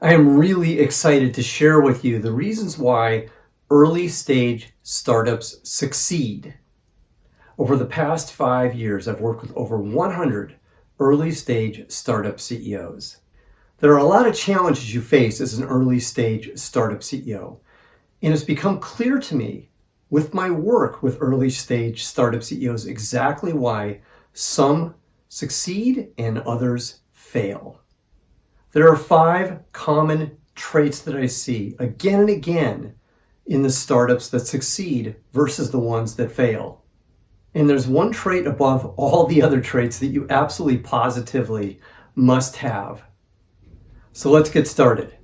I am really excited to share with you the reasons why early stage startups succeed. Over the past 5 years, I've worked with over 100 early stage startup CEOs. There are a lot of challenges you face as an early stage startup CEO, and it's become clear to me with my work with early stage startup CEOs exactly why some succeed and others fail. There are 5 common traits that I see again and again in the startups that succeed versus the ones that fail. And there's one trait above all the other traits that you absolutely positively must have. So let's get started.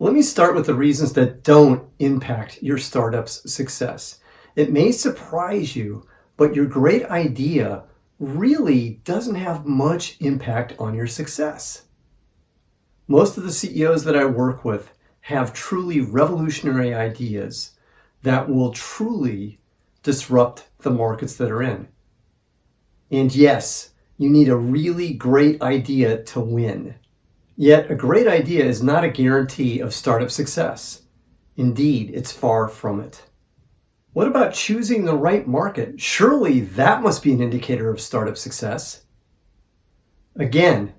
Let me start with the reasons that don't impact your startup's success. It may surprise you, but your great idea really doesn't have much impact on your success. Most of the CEOs that I work with have truly revolutionary ideas that will truly disrupt the markets that are in. And yes, you need a really great idea to win. Yet a great idea is not a guarantee of startup success. Indeed, it's far from it. What about choosing the right market? Surely that must be an indicator of startup success. Again,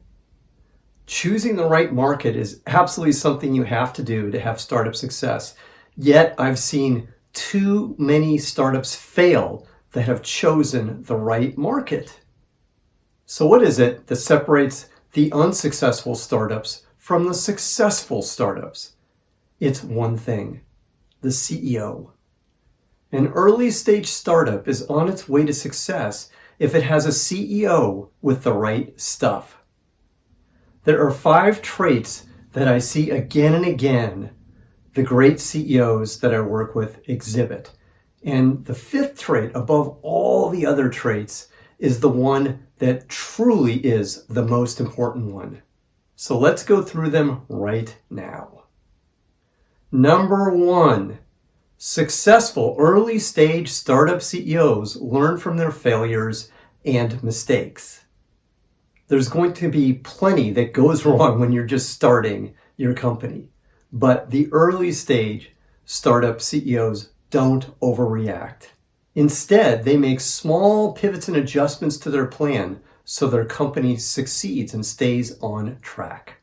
choosing the right market is absolutely something you have to do to have startup success. Yet I've seen too many startups fail that have chosen the right market. So what is it that separates the unsuccessful startups from the successful startups? It's one thing: the CEO. An early stage startup is on its way to success if it has a CEO with the right stuff. There are 5 traits that I see again and again the great CEOs that I work with exhibit. And the 5th trait above all the other traits is the one that truly is the most important one. So let's go through them right now. Number 1, successful early stage startup CEOs learn from their failures and mistakes. There's going to be plenty that goes wrong when you're just starting your company. But the early stage startup CEOs don't overreact. Instead, they make small pivots and adjustments to their plan so their company succeeds and stays on track.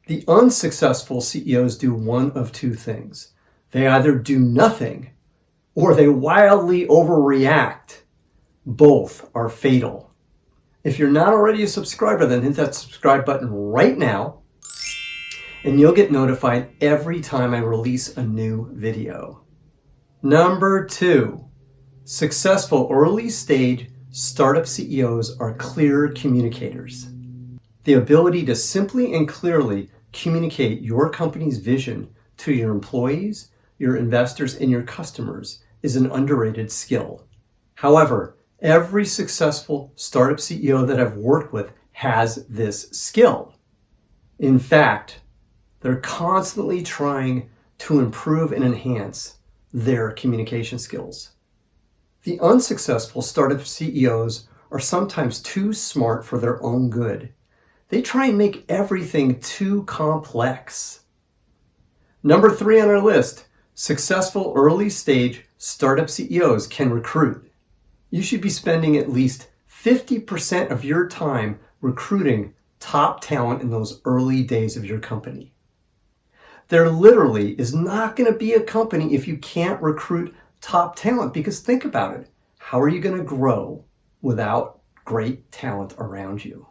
The unsuccessful CEOs do one of 2 things. They either do nothing or they wildly overreact. Both are fatal. If you're not already a subscriber, then hit that subscribe button right now, and you'll get notified every time I release a new video. Number 2, successful early stage startup CEOs are clear communicators. The ability to simply and clearly communicate your company's vision to your employees, your investors, and your customers is an underrated skill. However, every successful startup CEO that I've worked with has this skill. In fact, they're constantly trying to improve and enhance their communication skills. The unsuccessful startup CEOs are sometimes too smart for their own good. They try and make everything too complex. Number 3 on our list, successful early stage startup CEOs can recruit. You should be spending at least 50% of your time recruiting top talent in those early days of your company. There literally is not going to be a company if you can't recruit top talent, because think about it. How are you going to grow without great talent around you?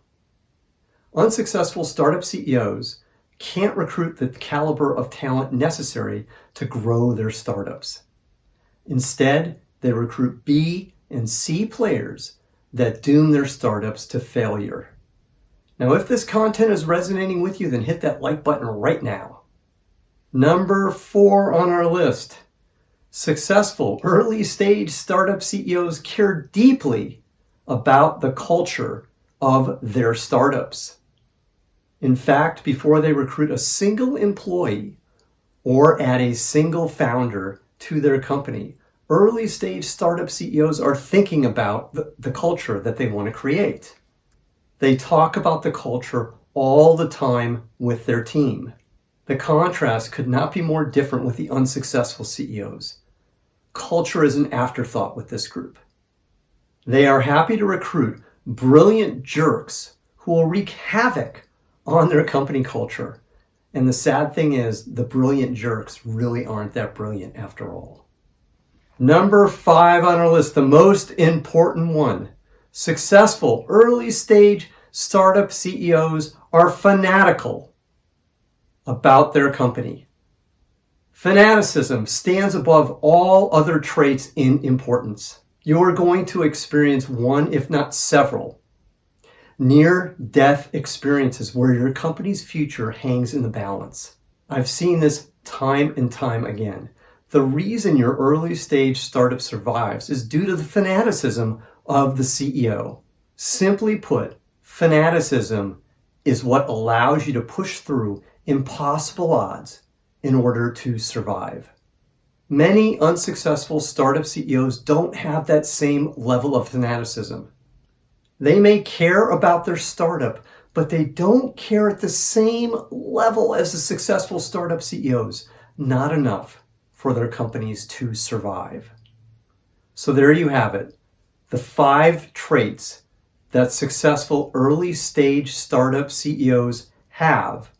Unsuccessful startup CEOs can't recruit the caliber of talent necessary to grow their startups. Instead, they recruit B and C players that doom their startups to failure. Now, if this content is resonating with you, then hit that like button right now. Number 4 on our list, successful early stage startup CEOs care deeply about the culture of their startups. In fact, before they recruit a single employee or add a single founder to their company, early stage startup CEOs are thinking about the culture that they want to create. They talk about the culture all the time with their team. The contrast could not be more different with the unsuccessful CEOs. Culture is an afterthought with this group. They are happy to recruit brilliant jerks who will wreak havoc on their company culture. And the sad thing is, the brilliant jerks really aren't that brilliant after all. Number 5 on our list, the most important one. Successful early stage startup CEOs are fanatical about their company. Fanaticism stands above all other traits in importance. You are going to experience one, if not several, near-death experiences where your company's future hangs in the balance. I've seen this time and time again. The reason your early stage startup survives is due to the fanaticism of the CEO. Simply put, fanaticism is what allows you to push through impossible odds in order to survive. Many unsuccessful startup CEOs don't have that same level of fanaticism. They may care about their startup, but they don't care at the same level as the successful startup CEOs. Not enough for their companies to survive. So there you have it. The 5 traits that successful early stage startup CEOs have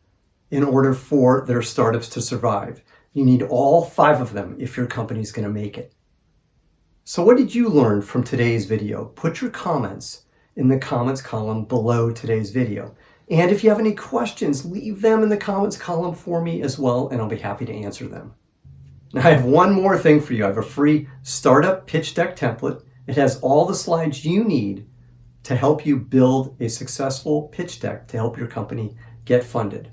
in order for their startups to survive. You need all 5 of them if your company's going to make it. So what did you learn from today's video? Put your comments in the comments column below today's video. And if you have any questions, leave them in the comments column for me as well, and I'll be happy to answer them. Now I have one more thing for you. I have a free startup pitch deck template. It has all the slides you need to help you build a successful pitch deck to help your company get funded.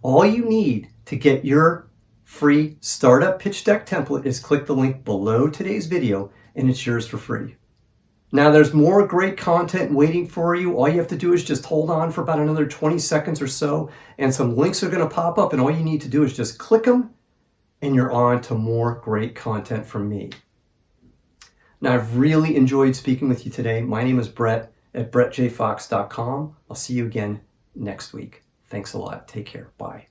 All you need to get your free startup pitch deck template is click the link below today's video and it's yours for free. Now there's more great content waiting for you. All you have to do is just hold on for about another 20 seconds or so and some links are going to pop up and all you need to do is just click them and you're on to more great content from me. Now I've really enjoyed speaking with you today. My name is Brett at brettjfox.com. I'll see you again next week. Thanks a lot. Take care. Bye.